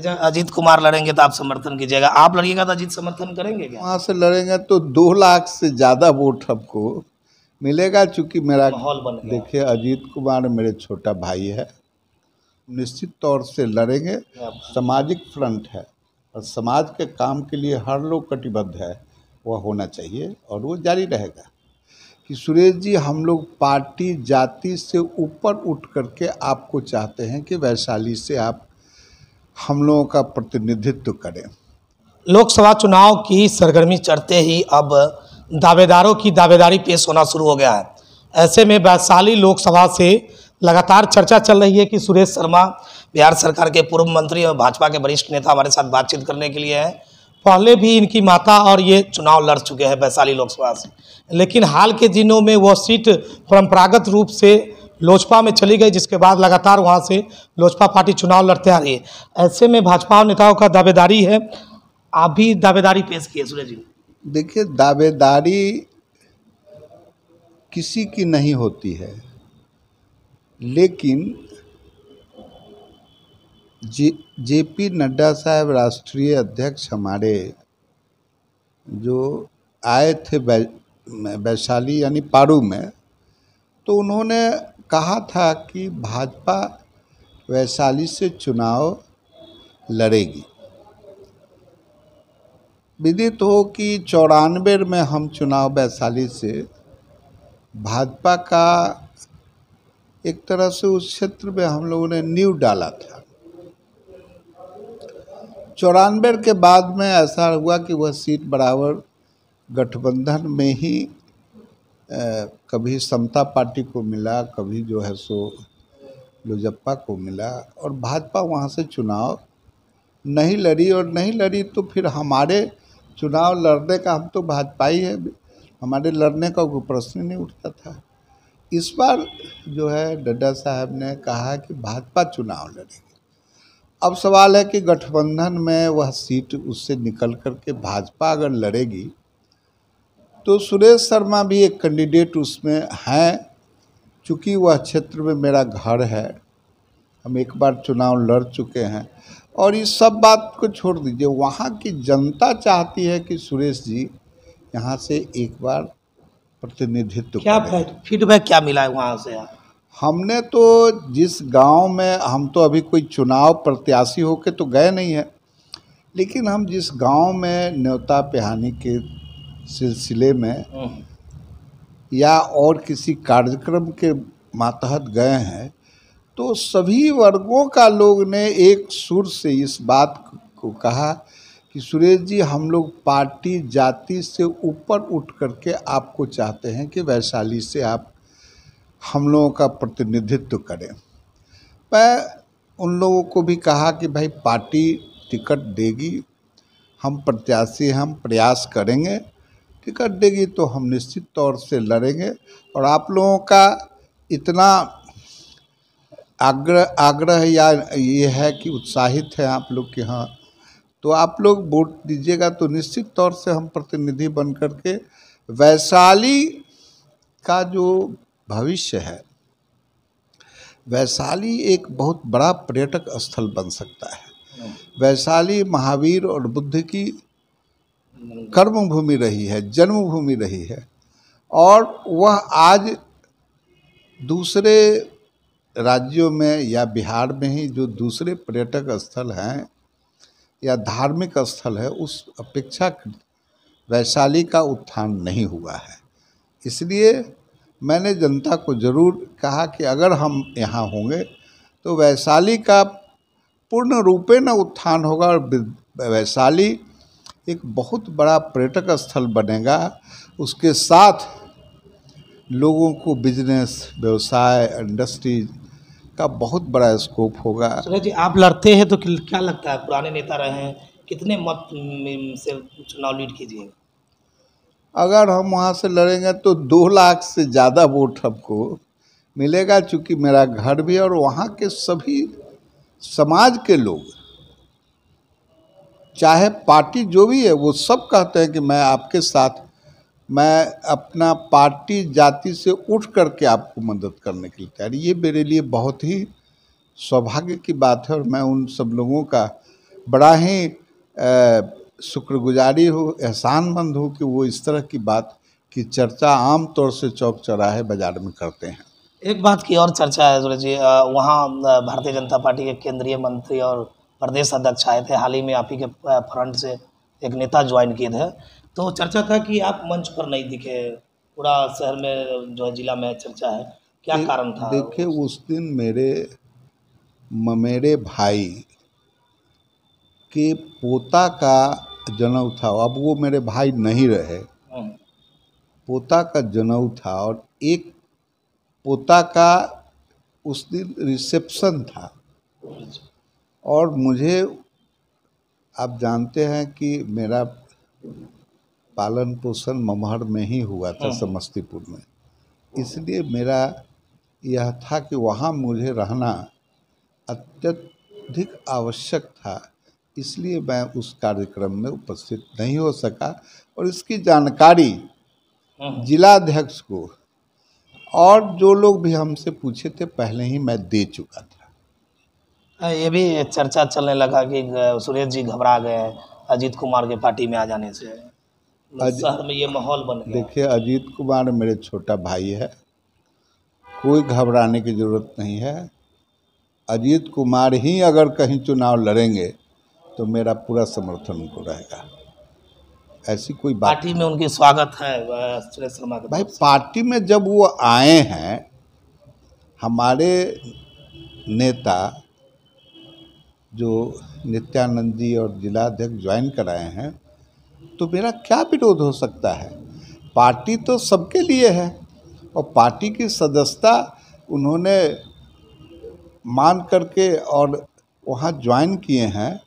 अच्छा, अजीत कुमार लड़ेंगे तो आप समर्थन कीजिएगा, आप लड़िएगा तो अजीत समर्थन करेंगे क्या? वहाँ से लड़ेंगे तो 2 लाख से ज़्यादा वोट हमको मिलेगा, चूँकि मेरा माहौल बन गया। देखिए अजीत कुमार मेरे छोटा भाई है, निश्चित तौर से लड़ेंगे। सामाजिक फ्रंट है और समाज के काम के लिए हर लोग कटिबद्ध है, वह होना चाहिए और वो जारी रहेगा। कि सुरेश जी, हम लोग पार्टी जाति से ऊपर उठ करके आपको चाहते हैं कि वैशाली से आप हम लोगों का प्रतिनिधित्व करें। लोकसभा चुनाव की सरगर्मी चढ़ते ही अब दावेदारों की दावेदारी पेश होना शुरू हो गया है। ऐसे में वैशाली लोकसभा से लगातार चर्चा चल रही है कि सुरेश शर्मा बिहार सरकार के पूर्व मंत्री और भाजपा के वरिष्ठ नेता हमारे साथ बातचीत करने के लिए हैं। पहले भी इनकी माता और ये चुनाव लड़ चुके हैं वैशाली लोकसभा से, लेकिन हाल के दिनों में वह सीट परंपरागत रूप से लोजपा में चली गई, जिसके बाद लगातार वहां से लोजपा पार्टी चुनाव लड़ते आ रही है। ऐसे में भाजपा नेताओं का दावेदारी है, आप भी दावेदारी पेश किए सुरेश जी। देखिए, दावेदारी किसी की नहीं होती है, लेकिन जेपी नड्डा साहब राष्ट्रीय अध्यक्ष हमारे जो आए थे वैशाली यानी पारू में, तो उन्होंने कहा था कि भाजपा वैशाली से चुनाव लड़ेगी। विदित हो कि 94 में हम चुनाव वैशाली से भाजपा का एक तरह से उस क्षेत्र में हम लोगों ने नींव डाला था। 94 के बाद में ऐसा हुआ कि वह सीट बराबर गठबंधन में ही कभी समता पार्टी को मिला, कभी जो है सो लोजप्पा को मिला, और भाजपा वहाँ से चुनाव नहीं लड़ी। और नहीं लड़ी तो फिर हमारे चुनाव लड़ने का, हम तो भाजपा ही है, हमारे लड़ने का कोई प्रश्न नहीं उठता था। इस बार जो है नड्डा साहब ने कहा कि भाजपा चुनाव लड़ेगी। अब सवाल है कि गठबंधन में वह सीट उससे निकल कर के भाजपा अगर लड़ेगी तो सुरेश शर्मा भी एक कैंडिडेट उसमें हैं। चूँकि वह क्षेत्र में मेरा घर है, हम एक बार चुनाव लड़ चुके हैं, और इस सब बात को छोड़ दीजिए, वहाँ की जनता चाहती है कि सुरेश जी यहाँ से एक बार प्रतिनिधित्व क्या फीडबैक क्या मिला है वहाँ से? हमने तो जिस गांव में, हम तो अभी कोई चुनाव प्रत्याशी होके तो गए नहीं है, लेकिन हम जिस गांव में न्योता पिहानी के सिलसिले में या और किसी कार्यक्रम के मातहत गए हैं, तो सभी वर्गों का लोग ने एक सुर से इस बात को कहा कि सुरेश जी, हम लोग पार्टी जाति से ऊपर उठ करके आपको चाहते हैं कि वैशाली से आप हम लोगों का प्रतिनिधित्व करें। मैं उन लोगों को भी कहा कि भाई पार्टी टिकट देगी, हम प्रत्याशी, हम प्रयास करेंगे, टिकट देगी तो हम निश्चित तौर से लड़ेंगे। और आप लोगों का इतना आग्रह या ये है कि उत्साहित है आप लोग कि हाँ, तो आप लोग वोट दीजिएगा तो निश्चित तौर से हम प्रतिनिधि बन करके वैशाली का जो भविष्य है, वैशाली एक बहुत बड़ा पर्यटक स्थल बन सकता है। वैशाली महावीर और बुद्ध की कर्मभूमि रही है, जन्मभूमि रही है, और वह आज दूसरे राज्यों में या बिहार में ही जो दूसरे पर्यटक स्थल हैं या धार्मिक स्थल है, उस अपेक्षा वैशाली का उत्थान नहीं हुआ है। इसलिए मैंने जनता को ज़रूर कहा कि अगर हम यहाँ होंगे तो वैशाली का पूर्ण रूपेण उत्थान होगा और वैशाली एक बहुत बड़ा पर्यटक स्थल बनेगा। उसके साथ लोगों को बिजनेस, व्यवसाय, इंडस्ट्री का बहुत बड़ा स्कोप होगा। सुरेश जी, आप लड़ते हैं तो क्या लगता है, पुराने नेता रहे हैं, कितने मत से चुनाव लीड कीजिएगा? अगर हम वहाँ से लड़ेंगे तो 2 लाख से ज़्यादा वोट हमको मिलेगा, चूँकि मेरा घर भी, और वहाँ के सभी समाज के लोग, चाहे पार्टी जो भी है, वो सब कहते हैं कि मैं आपके साथ, मैं अपना पार्टी जाति से उठ करके आपको मदद करने के लिए तैयार। ये मेरे लिए बहुत ही सौभाग्य की बात है और मैं उन सब लोगों का बड़ा ही शुक्रगुजारी हो, एहसानमंद हो कि वो इस तरह की बात की चर्चा आम तौर से चौक चौराहे बाजार में करते हैं। एक बात की और चर्चा है सूरज जी, वहाँ भारतीय जनता पार्टी के केंद्रीय मंत्री और प्रदेश अध्यक्ष आए थे, हाल ही में आप ही के फ्रंट से एक नेता ज्वाइन किए थे, तो चर्चा था कि आप मंच पर नहीं दिखे, पूरा शहर में जो है जिला में चर्चा है, क्या कारण था? देखिए, उस दिन मेरे ममेरे भाई के पोता का जनेऊ था। अब वो मेरे भाई नहीं रहे, पोता का जनेऊ था और एक पोता का उस दिन रिसेप्शन था। और मुझे, आप जानते हैं कि मेरा पालन पोषण ममहर में ही हुआ था, समस्तीपुर में, इसलिए मेरा यह था कि वहाँ मुझे रहना अत्यधिक आवश्यक था, इसलिए मैं उस कार्यक्रम में उपस्थित नहीं हो सका। और इसकी जानकारी जिलाध्यक्ष को और जो लोग भी हमसे पूछे थे पहले ही मैं दे चुका था। ये भी चर्चा चलने लगा कि सुरेश जी घबरा गए अजीत कुमार के पार्टी में आ जाने से, शहर में ये माहौल बन गया। देखिए, अजीत कुमार मेरे छोटा भाई है, कोई घबराने की ज़रूरत नहीं है। अजीत कुमार ही अगर कहीं चुनाव लड़ेंगे तो मेरा पूरा समर्थन उनको रहेगा, ऐसी कोई बात। पार्टी में उनकी स्वागत है सुरेश शर्मा का? भाई, पार्टी में जब वो आए हैं, हमारे नेता जो नित्यानंद जी और जिलाध्यक्ष ज्वाइन कराए हैं, तो मेरा क्या विरोध हो सकता है? पार्टी तो सबके लिए है और पार्टी की सदस्यता उन्होंने मान करके और वहाँ ज्वाइन किए हैं,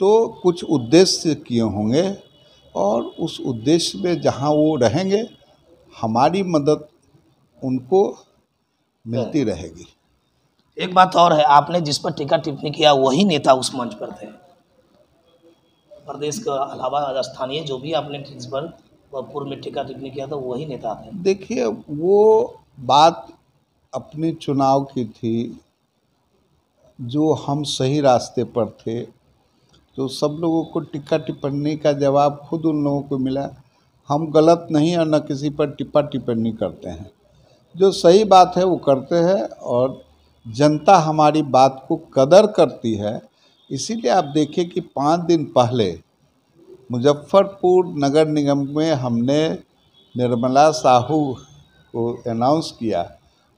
तो कुछ उद्देश्य से किए होंगे और उस उद्देश्य में जहाँ वो रहेंगे हमारी मदद उनको मिलती रहेगी। एक बात और है, आपने जिस पर टीका टिप्पणी किया वही नेता उस मंच पर थे, प्रदेश के अलावा स्थानीय जो भी आपने जिस पर पूर्व में टीका टिप्पणी किया था वही नेता थे। देखिए, वो बात अपने चुनाव की थी, जो हम सही रास्ते पर थे, तो सब लोगों को टिक्का टिप्पणी का जवाब खुद उन लोगों को मिला। हम गलत नहीं और न किसी पर टिप्पा टिप्पणी करते हैं, जो सही बात है वो करते हैं और जनता हमारी बात को कदर करती है। इसीलिए आप देखिए कि 5 दिन पहले मुजफ्फरपुर नगर निगम में हमने निर्मला साहू को अनाउंस किया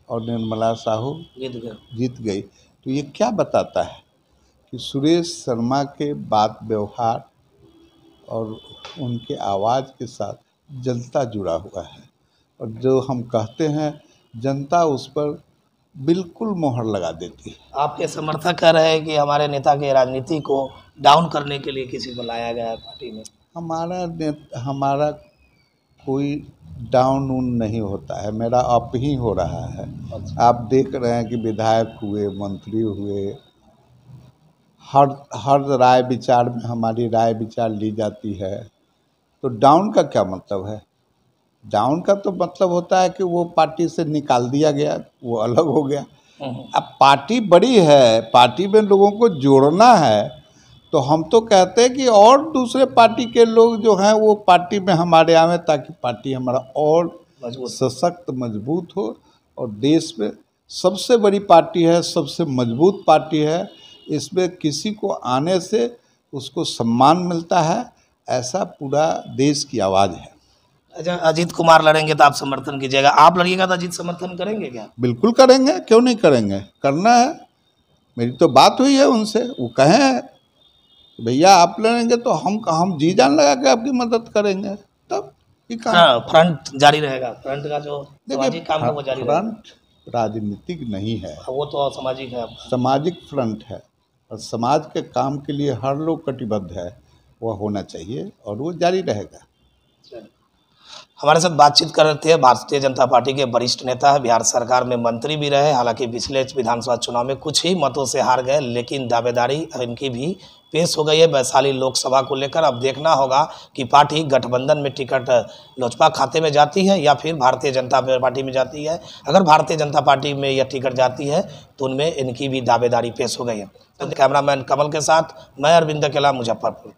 और निर्मला साहू जीत गई। तो ये क्या बताता है कि सुरेश शर्मा के बात व्यवहार और उनके आवाज़ के साथ जनता जुड़ा हुआ है, और जो हम कहते हैं जनता उस पर बिल्कुल मोहर लगा देती है। आपके समर्थक कह रहे हैं कि हमारे नेता के राजनीति को डाउन करने के लिए किसी को लाया गया है पार्टी में। हमारा कोई डाउन नहीं होता है, मेरा अप ही हो रहा है। आप देख रहे हैं कि विधायक हुए, मंत्री हुए, हर राय विचार में हमारी राय विचार ली जाती है, तो डाउन का क्या मतलब है? डाउन का तो मतलब होता है कि वो पार्टी से निकाल दिया गया, वो अलग हो गया। अब पार्टी बड़ी है, पार्टी में लोगों को जोड़ना है, तो हम तो कहते हैं कि और दूसरे पार्टी के लोग जो हैं वो पार्टी में हमारे आवे, ताकि पार्टी हमारा और सशक्त मजबूत हो। और देश में सबसे बड़ी पार्टी है, सबसे मजबूत पार्टी है, इसमें किसी को आने से उसको सम्मान मिलता है, ऐसा पूरा देश की आवाज़ है। अच्छा, अजीत कुमार लड़ेंगे तो आप समर्थन कीजिएगा, आप लड़िएगा तो अजीत समर्थन करेंगे क्या? बिल्कुल करेंगे, क्यों नहीं करेंगे, करना है। मेरी तो बात हुई है उनसे, वो कहे हैं भैया आप लड़ेंगे तो हम जी जान लगा के आपकी मदद करेंगे। तब फ्रंट जारी रहेगा, फ्रंट का जो सामाजिक काम है वो जारी रहेगा। फ्रंट राजनीतिक नहीं है, वो तो सामाजिक है, सामाजिक फ्रंट है, और समाज के काम के लिए हर लोग कटिबद्ध है, वह होना चाहिए और वो जारी रहेगा। हमारे साथ बातचीत कर रहे थे भारतीय जनता पार्टी के वरिष्ठ नेता है, बिहार सरकार में मंत्री भी रहे। हालांकि पिछले विधानसभा चुनाव में कुछ ही मतों से हार गए, लेकिन दावेदारी इनकी भी पेश हो गई है वैशाली लोकसभा को लेकर। अब देखना होगा कि पार्टी गठबंधन में टिकट लोजपा खाते में जाती है या फिर भारतीय जनता पार्टी में जाती है। अगर भारतीय जनता पार्टी में यह टिकट जाती है तो उनमें इनकी भी दावेदारी पेश हो गई है। तो कैमरामैन कमल के साथ मैं अरविंद अकेला, मुजफ्फरपुर।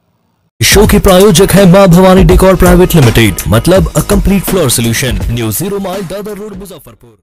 शो के प्रायोजक है मां भवानी डेकोर प्राइवेट लिमिटेड, मतलब a complete floor solution, new 0 mile Dadar road, Muzaffarpur.